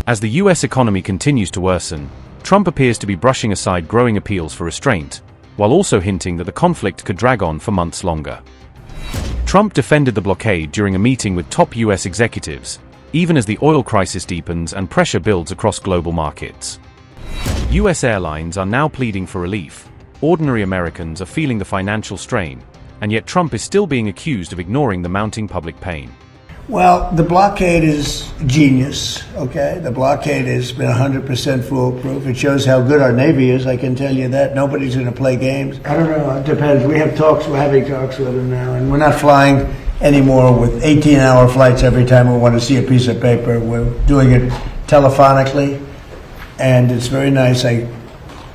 As the US economy continues to worsen, Trump appears to be brushing aside growing appeals for restraint, while also hinting that the conflict could drag on for months longer. Trump defended the blockade during a meeting with top US executives, even as the oil crisis deepens and pressure builds across global markets. US airlines are now pleading for relief. Ordinary Americans are feeling the financial strain, and yet Trump is still being accused of ignoring the mounting public pain. Well, the blockade is genius, okay? The blockade has been 100% foolproof. It shows how good our Navy is, I can tell you that. Nobody's going to play games. I don't know, it depends. We have talks, we're having talks with them now, and we're not flying anymore with 18-hour flights every time we want to see a piece of paper. We're doing it telephonically, and it's very nice. I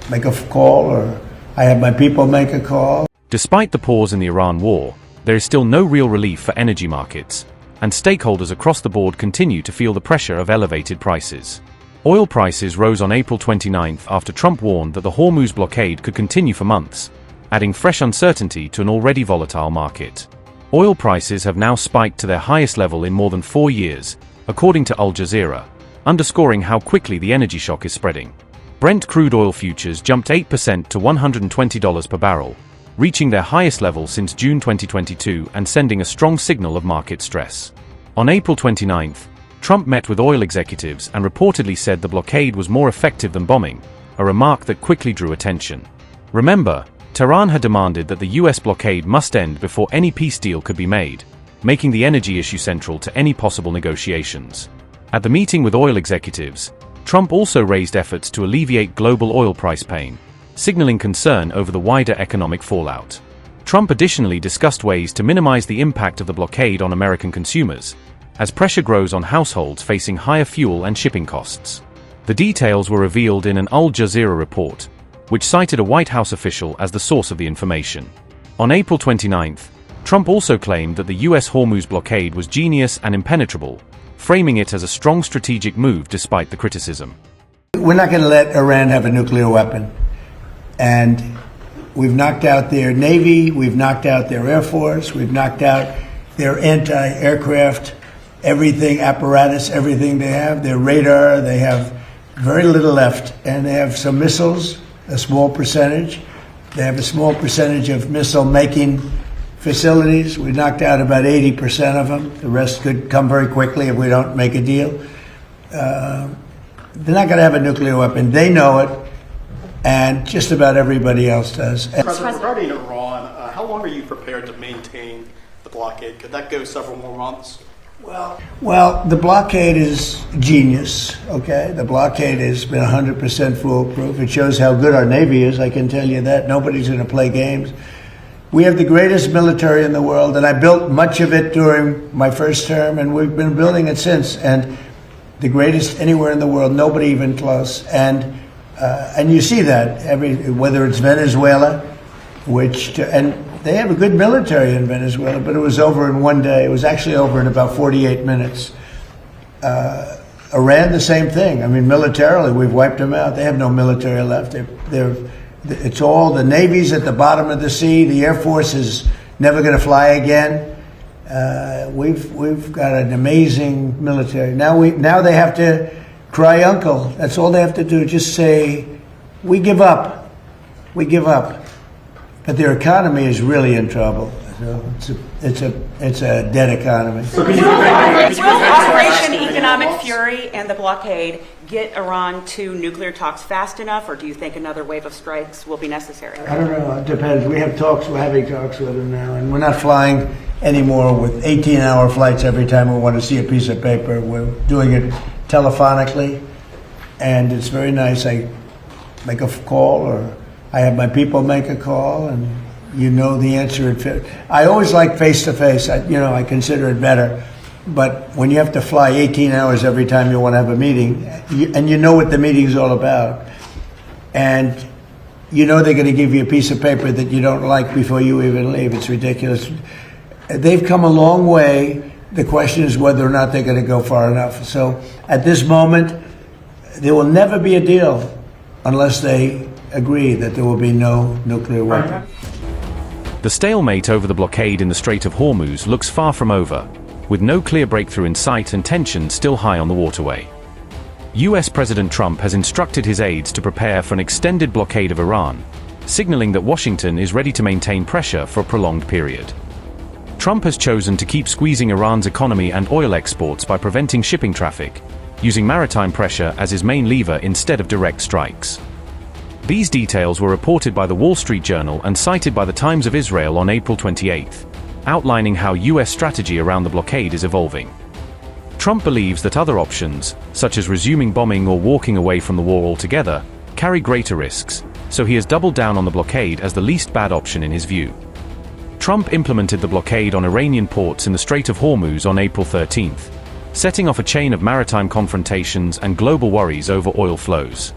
make a call, or I have my people make a call. Despite the pause in the Iran war, there is still no real relief for energy markets, and stakeholders across the board continue to feel the pressure of elevated prices. Oil prices rose on April 29th after Trump warned that the Hormuz blockade could continue for months, adding fresh uncertainty to an already volatile market. Oil prices have now spiked to their highest level in more than 4 years, according to Al Jazeera, underscoring how quickly the energy shock is spreading. Brent crude oil futures jumped 8% to $120 per barrel, reaching their highest level since June 2022 and sending a strong signal of market stress. On April 29th, Trump met with oil executives and reportedly said the blockade was more effective than bombing, a remark that quickly drew attention. Remember, Tehran had demanded that the US blockade must end before any peace deal could be made, making the energy issue central to any possible negotiations. At the meeting with oil executives, Trump also raised efforts to alleviate global oil price pain, signaling concern over the wider economic fallout. Trump additionally discussed ways to minimize the impact of the blockade on American consumers, as pressure grows on households facing higher fuel and shipping costs. The details were revealed in an Al Jazeera report, which cited a White House official as the source of the information. On April 29th, Trump also claimed that the US Hormuz blockade was genius and impenetrable, framing it as a strong strategic move despite the criticism. We're not going to let Iran have a nuclear weapon. And we've knocked out their Navy, we've knocked out their Air Force, we've knocked out their anti-aircraft, everything, apparatus, everything they have, their radar. They have very little left. And they have some missiles, a small percentage. They have a small percentage of missile-making facilities. We knocked out about 80% of them. The rest could come very quickly if we don't make a deal. They're not going to have a nuclear weapon. They know it. And just about everybody else does. President, regarding Iran, how long are you prepared to maintain the blockade? Could that go several more months? Well, the blockade is genius, okay? The blockade has been 100% foolproof. It shows how good our Navy is, I can tell you that. Nobody's going to play games. We have the greatest military in the world, and I built much of it during my first term, and we've been building it since. And the greatest anywhere in the world, nobody even close. And you see that whether it's Venezuela, and they have a good military in Venezuela, but it was over in one day. It was actually over in about 48 minutes. Iran, the same thing. I mean, militarily, we've wiped them out. They have no military left. It's all the Navy's at the bottom of the sea. The Air Force is never going to fly again. We've got an amazing military. Now they have to cry uncle. That's all they have to do. Just say, we give up. We give up. But their economy is really in trouble. So it's a dead economy. Will Operation Economic Fury and the blockade get Iran to nuclear talks fast enough, or do you think another wave of strikes will be necessary? I don't know. It depends. We have talks. We're having talks with them now, and we're not flying anymore with 18-hour flights every time we want to see a piece of paper. We're doing it telephonically, and it's very nice. I make a call, or I have my people make a call, and you know the answer. I always like face-to-face. I consider it better. But when you have to fly 18 hours every time you want to have a meeting, and you know what the meeting's all about, and you know they're going to give you a piece of paper that you don't like before you even leave. It's ridiculous. They've come a long way. The question is whether or not they're going to go far enough. So at this moment, there will never be a deal unless they agree that there will be no nuclear weapon. The stalemate over the blockade in the Strait of Hormuz looks far from over, with no clear breakthrough in sight and tension still high on the waterway. US President Trump has instructed his aides to prepare for an extended blockade of Iran, signaling that Washington is ready to maintain pressure for a prolonged period. Trump has chosen to keep squeezing Iran's economy and oil exports by preventing shipping traffic, using maritime pressure as his main lever instead of direct strikes. These details were reported by the Wall Street Journal and cited by the Times of Israel on April 28, outlining how US strategy around the blockade is evolving. Trump believes that other options, such as resuming bombing or walking away from the war altogether, carry greater risks, so he has doubled down on the blockade as the least bad option in his view. Trump implemented the blockade on Iranian ports in the Strait of Hormuz on April 13, setting off a chain of maritime confrontations and global worries over oil flows.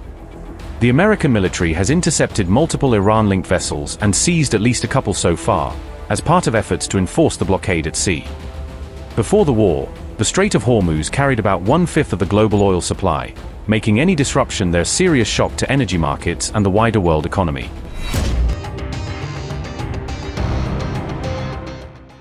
The American military has intercepted multiple Iran-linked vessels and seized at least a couple so far, as part of efforts to enforce the blockade at sea. Before the war, the Strait of Hormuz carried about 1/5 of the global oil supply, making any disruption there a serious shock to energy markets and the wider world economy.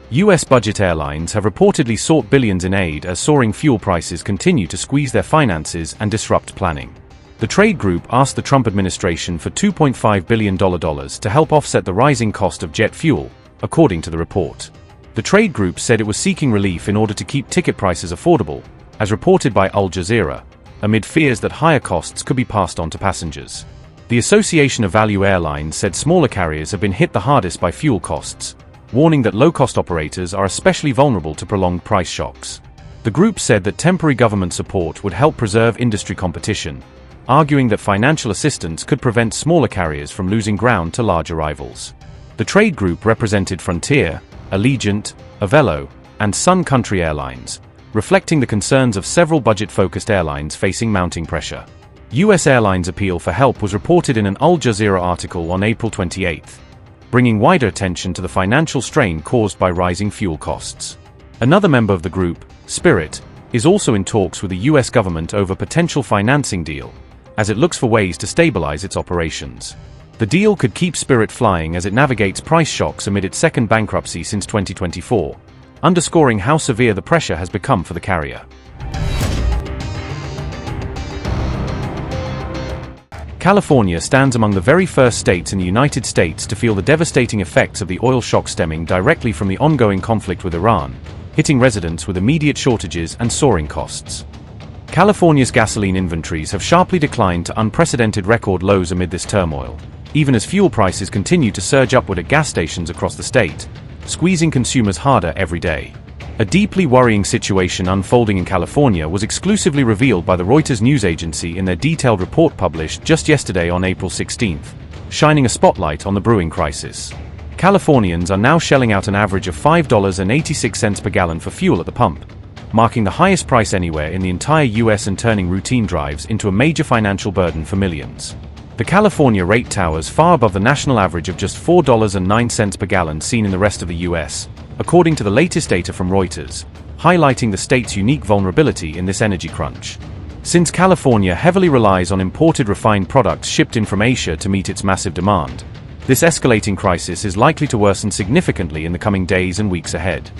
US budget airlines have reportedly sought billions in aid as soaring fuel prices continue to squeeze their finances and disrupt planning. The trade group asked the Trump administration for $2.5 billion to help offset the rising cost of jet fuel, according to the report. The trade group said it was seeking relief in order to keep ticket prices affordable, as reported by Al Jazeera, amid fears that higher costs could be passed on to passengers. The Association of Value Airlines said smaller carriers have been hit the hardest by fuel costs, warning that low-cost operators are especially vulnerable to prolonged price shocks. The group said that temporary government support would help preserve industry competition, arguing that financial assistance could prevent smaller carriers from losing ground to larger rivals. The trade group represented Frontier, Allegiant, Avelo, and Sun Country Airlines, reflecting the concerns of several budget-focused airlines facing mounting pressure. US Airlines' appeal for help was reported in an Al Jazeera article on April 28, bringing wider attention to the financial strain caused by rising fuel costs. Another member of the group, Spirit, is also in talks with the US government over potential financing deal, as it looks for ways to stabilize its operations. The deal could keep Spirit flying as it navigates price shocks amid its second bankruptcy since 2024, underscoring how severe the pressure has become for the carrier. California stands among the very first states in the United States to feel the devastating effects of the oil shock stemming directly from the ongoing conflict with Iran, hitting residents with immediate shortages and soaring costs. California's gasoline inventories have sharply declined to unprecedented record lows amid this turmoil, even as fuel prices continue to surge upward at gas stations across the state, squeezing consumers harder every day. A deeply worrying situation unfolding in California was exclusively revealed by the Reuters news agency in their detailed report published just yesterday on April 16, shining a spotlight on the brewing crisis. Californians are now shelling out an average of $5.86 per gallon for fuel at the pump, marking the highest price anywhere in the entire US and turning routine drives into a major financial burden for millions. The California rate towers far above the national average of just $4.09 per gallon seen in the rest of the US, according to the latest data from Reuters, highlighting the state's unique vulnerability in this energy crunch. Since California heavily relies on imported refined products shipped in from Asia to meet its massive demand, this escalating crisis is likely to worsen significantly in the coming days and weeks ahead.